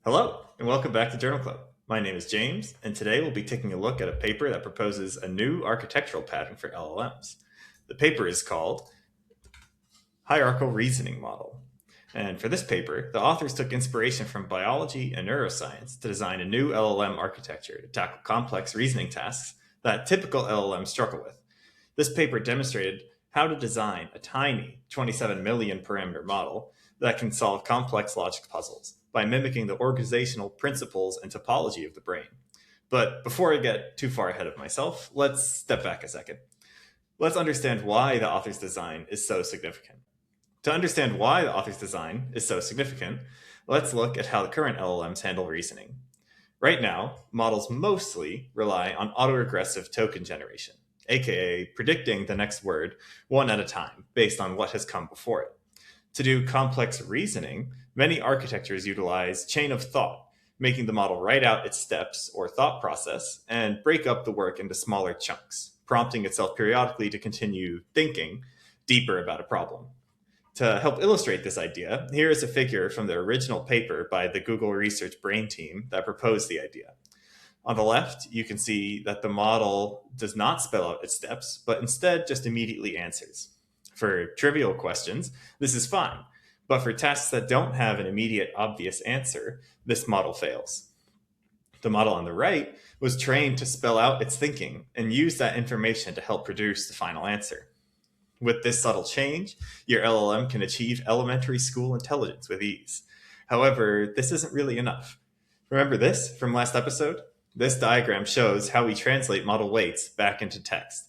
Hello, and welcome back to Journal Club. My name is James, and today we'll be taking a look at a paper that proposes a new architectural pattern for LLMs. The paper is called Hierarchical Reasoning Model. And for this paper, the authors took inspiration from biology and neuroscience to design a new LLM architecture to tackle complex reasoning tasks that typical LLMs struggle with. This paper demonstrated how to design a tiny 27 million parameter model that can solve complex logic puzzles by mimicking the organizational principles and topology of the brain. But before I get too far ahead of myself, let's step back a second. Let's understand why the author's design is so significant. To understand why the author's design is so significant, let's look at how the current LLMs handle reasoning. Right now, models mostly rely on autoregressive token generation, aka predicting the next word one at a time based on what has come before it. To do complex reasoning, many architectures utilize chain of thought, making the model write out its steps or thought process and break up the work into smaller chunks, prompting itself periodically to continue thinking deeper about a problem. To help illustrate this idea, here is a figure from the original paper by the Google Research Brain team that proposed the idea. On the left, you can see that the model does not spell out its steps, but instead just immediately answers. For trivial questions, this is fine, but for tasks that don't have an immediate obvious answer, this model fails. The model on the right was trained to spell out its thinking and use that information to help produce the final answer. With this subtle change, your LLM can achieve elementary school intelligence with ease. However, this isn't really enough. Remember this from last episode? This diagram shows how we translate model weights back into text.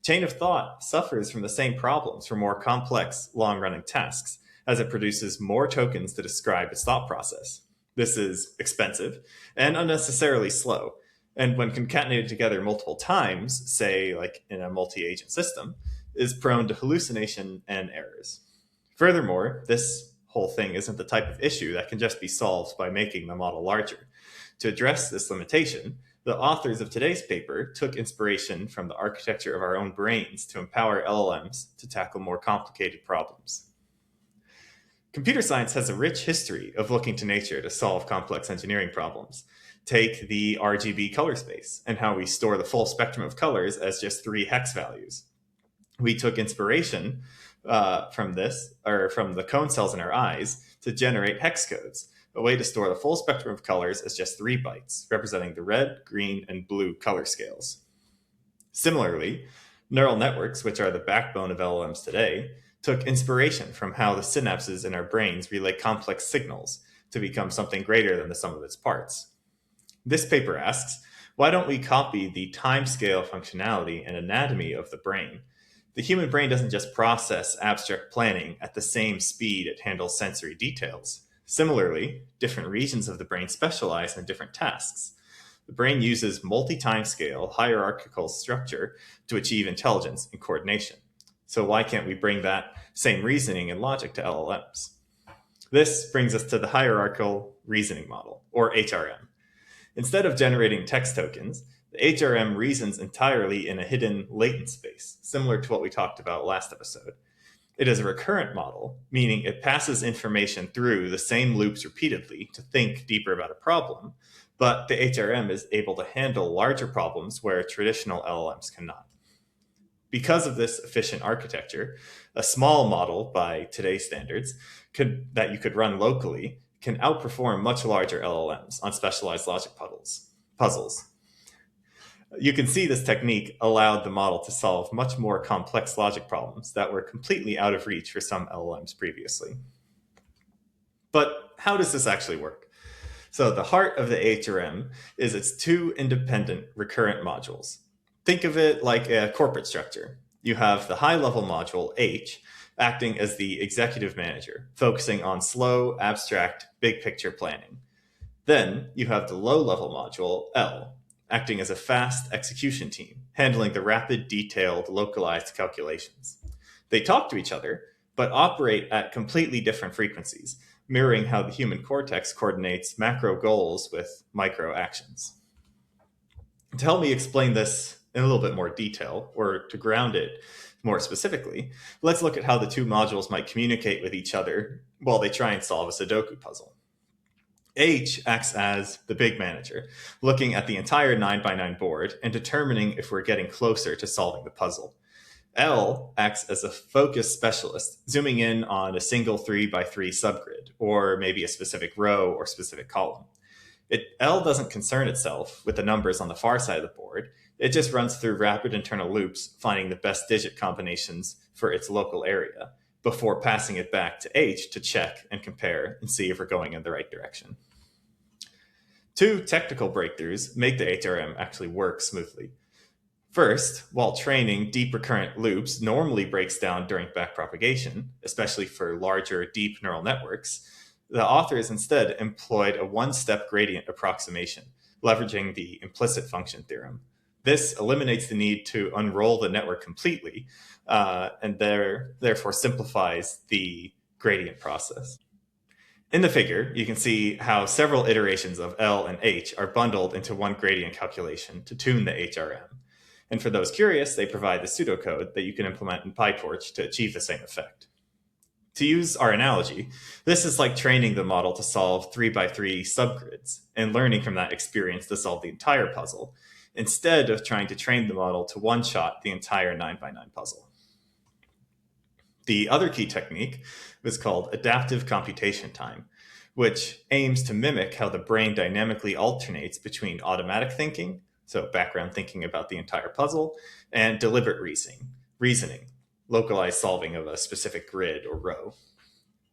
Chain of thought suffers from the same problems for more complex, long-running tasks, as it produces more tokens to describe its thought process. This is expensive and unnecessarily slow, and when concatenated together multiple times, say like in a multi-agent system, is prone to hallucination and errors. Furthermore, this whole thing isn't the type of issue that can just be solved by making the model larger. To address this limitation, the authors of today's paper took inspiration from the architecture of our own brains to empower LLMs to tackle more complicated problems. Computer science has a rich history of looking to nature to solve complex engineering problems. Take the RGB color space and how we store the full spectrum of colors as just 3 hex values. We took inspiration from this, or from the cone cells in our eyes, to generate hex codes, a way to store the full spectrum of colors as just 3 bytes, representing the red, green, and blue color scales. Similarly, neural networks, which are the backbone of LLMs today, took inspiration from how the synapses in our brains relay complex signals to become something greater than the sum of its parts. This paper asks, why don't we copy the timescale functionality and anatomy of the brain? The human brain doesn't just process abstract planning at the same speed it handles sensory details. Similarly, different regions of the brain specialize in different tasks. The brain uses multi-timescale hierarchical structure to achieve intelligence and coordination. So why can't we bring that same reasoning and logic to LLMs? This brings us to the Hierarchical Reasoning Model, or HRM. Instead of generating text tokens, the HRM reasons entirely in a hidden latent space, similar to what we talked about last episode. It is a recurrent model, meaning it passes information through the same loops repeatedly to think deeper about a problem, but the HRM is able to handle larger problems where traditional LLMs cannot. Because of this efficient architecture, a small model by today's standards that you could run locally can outperform much larger LLMs on specialized logic puzzles. You can see this technique allowed the model to solve much more complex logic problems that were completely out of reach for some LLMs previously. But how does this actually work? So the heart of the HRM is its 2 independent recurrent modules. Think of it like a corporate structure. You have the high-level module, H, acting as the executive manager, focusing on slow, abstract, big-picture planning. Then you have the low-level module, L, acting as a fast execution team, handling the rapid, detailed, localized calculations. They talk to each other, but operate at completely different frequencies, mirroring how the human cortex coordinates macro goals with micro actions. To help me explain this in a little bit more detail, or to ground it more specifically, let's look at how the 2 modules might communicate with each other while they try and solve a Sudoku puzzle. H acts as the big manager, looking at the entire 9x9 board and determining if we're getting closer to solving the puzzle. L acts as a focus specialist, zooming in on a single 3x3 subgrid, or maybe a specific row or specific column. L doesn't concern itself with the numbers on the far side of the board. It just runs through rapid internal loops, finding the best digit combinations for its local area, before passing it back to H to check and compare and see if we're going in the right direction. Two technical breakthroughs make the HRM actually work smoothly. First, while training, deep recurrent loops normally breaks down during backpropagation, especially for larger, deep neural networks, the authors instead employed a one-step gradient approximation, leveraging the implicit function theorem. This eliminates the need to unroll the network completely, and therefore simplifies the gradient process. In the figure, you can see how several iterations of L and H are bundled into one gradient calculation to tune the HRM. And for those curious, they provide the pseudocode that you can implement in PyTorch to achieve the same effect. To use our analogy, this is like training the model to solve 3x3 subgrids and learning from that experience to solve the entire puzzle, instead of trying to train the model to one-shot the entire 9x9 puzzle. The other key technique was called adaptive computation time, which aims to mimic how the brain dynamically alternates between automatic thinking, so background thinking about the entire puzzle, and deliberate reasoning, localized solving of a specific grid or row.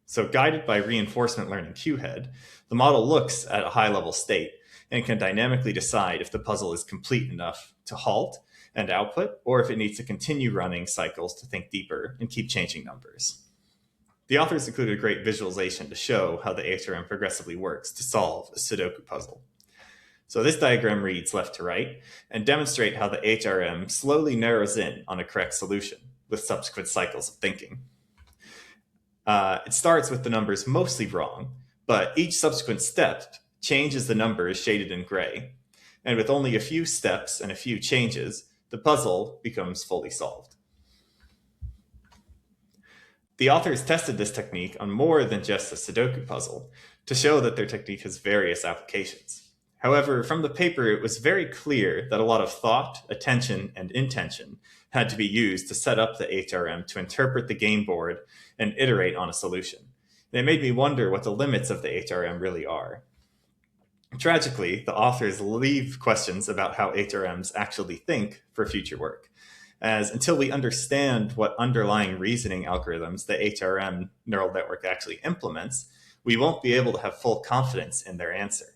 So guided by reinforcement learning cuehead, the model looks at a high-level state and can dynamically decide if the puzzle is complete enough to halt and output, or if it needs to continue running cycles to think deeper and keep changing numbers. The authors included a great visualization to show how the HRM progressively works to solve a Sudoku puzzle. So this diagram reads left to right and demonstrate how the HRM slowly narrows in on a correct solution with subsequent cycles of thinking. It starts with the numbers mostly wrong, but each subsequent step changes the numbers shaded in gray. And with only a few steps and a few changes, the puzzle becomes fully solved. The authors tested this technique on more than just a Sudoku puzzle to show that their technique has various applications. However, from the paper, it was very clear that a lot of thought, attention, and intention had to be used to set up the HRM to interpret the game board and iterate on a solution. And it made me wonder what the limits of the HRM really are. Tragically, the authors leave questions about how HRMs actually think for future work, as until we understand what underlying reasoning algorithms the HRM neural network actually implements, we won't be able to have full confidence in their answer.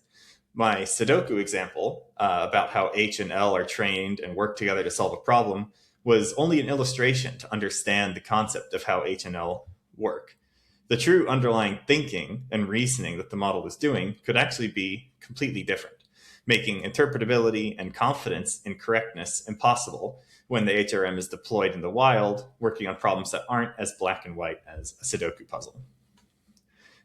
My Sudoku example about how H and L are trained and work together to solve a problem was only an illustration to understand the concept of how H and L work. The true underlying thinking and reasoning that the model is doing could actually be completely different, making interpretability and confidence in correctness impossible when the HRM is deployed in the wild, working on problems that aren't as black and white as a Sudoku puzzle.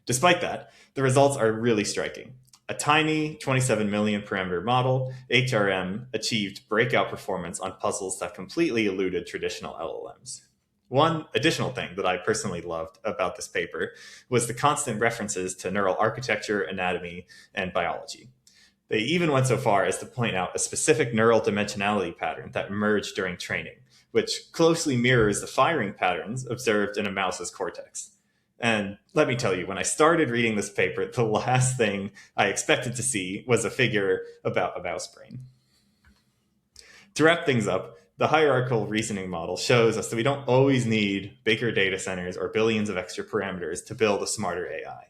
Despite that, the results are really striking. A tiny 27 million parameter model, HRM, achieved breakout performance on puzzles that completely eluded traditional LLMs. One additional thing that I personally loved about this paper was the constant references to neural architecture, anatomy, and biology. They even went so far as to point out a specific neural dimensionality pattern that emerged during training, which closely mirrors the firing patterns observed in a mouse's cortex. And let me tell you, when I started reading this paper, the last thing I expected to see was a figure about a mouse brain. To wrap things up, the hierarchical reasoning model shows us that we don't always need bigger data centers or billions of extra parameters to build a smarter AI.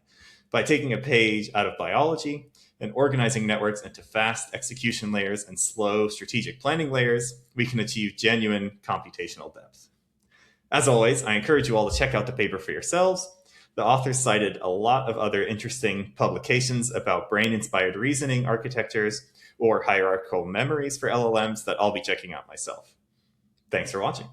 By taking a page out of biology and organizing networks into fast execution layers and slow strategic planning layers, we can achieve genuine computational depth. As always, I encourage you all to check out the paper for yourselves. The authors cited a lot of other interesting publications about brain-inspired reasoning architectures or hierarchical memories for LLMs that I'll be checking out myself. Thanks for watching.